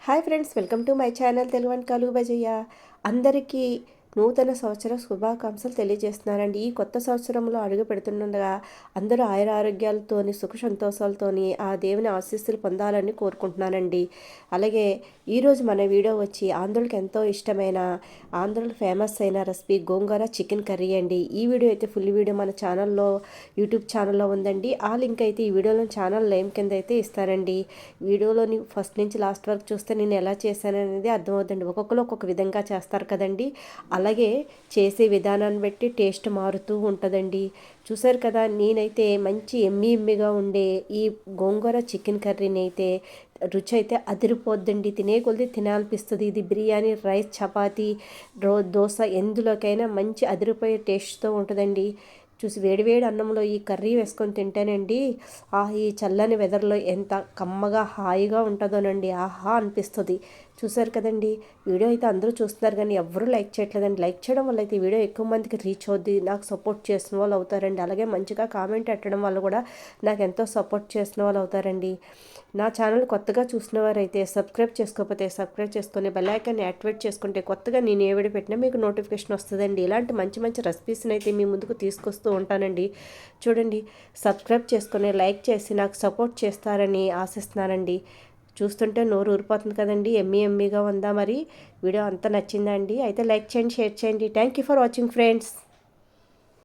Hi friends, welcome to my channel Telugu వంటకాలు బజయ్య. అందరికీ నూతన సంవత్సర శుభాకాంక్షలు తెలియజేస్తున్నానండి. ఈ కొత్త సంవత్సరంలో అడుగు పెడుతుండగా అందరూ ఆయుర ఆరోగ్యాలతోని సుఖ సంతోషాలతోని ఆ దేవుని ఆశీస్సులు పొందాలని కోరుకుంటున్నానండి. అలాగే ఈరోజు మన వీడియో వచ్చి ఆంధ్రులకు ఎంతో ఇష్టమైన ఆంధ్రులు ఫేమస్ అయిన రెసిపీ గోంగూర చికెన్ కర్రీ అండి. ఈ వీడియో అయితే ఫుల్ వీడియో మన ఛానల్లో యూట్యూబ్ ఛానల్లో ఉందండి. ఆ లింక్ అయితే ఈ వీడియోలో ఛానల్ నేమ్ కింద అయితే ఇస్తానండి. వీడియోలోని ఫస్ట్ నుంచి లాస్ట్ వరకు చూస్తే నేను ఎలా చేశాను అనేది అర్థమవుతుంది. ఒక్కొక్కరు ఒక్కొక్క విధంగా చేస్తారు కదండి. అలాగే చేసే విధానాన్ని బట్టి టేస్ట్ మారుతూ ఉంటుందండి. చూసారు కదా, నేనైతే మంచి ఎమ్మిగా ఉండే ఈ గోంగూర చికెన్ కర్రీని అయితే రుచి అయితే అదిరిపోద్దండి. తినే కొద్ది తినాలనిపిస్తుంది. ఇది బిర్యానీ, రైస్, చపాతీ, దోశ ఎందులోకైనా మంచి అదిరిపోయే టేస్ట్తో ఉంటుందండి. చూసి వేడివేడి అన్నంలో ఈ కర్రీ వేసుకొని తింటేనండి ఈ చల్లని వెదర్లో ఎంత కమ్మగా హాయిగా ఉంటుందోనండి. ఆహా అనిపిస్తుంది. చూసారు కదండి, వీడియో అయితే అందరూ చూస్తున్నారు కానీ ఎవరూ లైక్ చేయట్లేదండి. లైక్ చేయడం వల్ల అయితే వీడియో ఎక్కువ మందికి రీచ్ అవుద్ది, నాకు సపోర్ట్ చేసిన వాళ్ళు అవుతారండి. అలాగే మంచిగా కామెంట్ పెట్టడం వల్ల కూడా నాకు ఎంతో సపోర్ట్ చేసిన వాళ్ళు అవుతారండి. నా ఛానల్ కొత్తగా చూసిన వారైతే సబ్స్క్రైబ్ చేసుకోకపోతే సబ్స్క్రైబ్ చేసుకొని బెల్ ఐకాన్ని యాక్టివేట్ చేసుకుంటే కొత్తగా నేను ఏ వీడియో పెట్టినా మీకు నోటిఫికేషన్ వస్తుందండి. ఇలాంటి మంచి మంచి రెసిపీస్ని అయితే మీ ముందుకు తీసుకొస్తూ ఉంటానండి. చూడండి, సబ్స్క్రైబ్ చేసుకొని లైక్ చేసి నాకు సపోర్ట్ చేస్తారని ఆశిస్తున్నానండి. చూస్తుంటే నోరు ఊరిపోతుంది కదండి. ఎమ్మీగా ఉందా? మరి వీడియో అంతా నచ్చిందా అండి? అయితే లైక్ చేయండి, షేర్ చేయండి. Thank you for watching friends.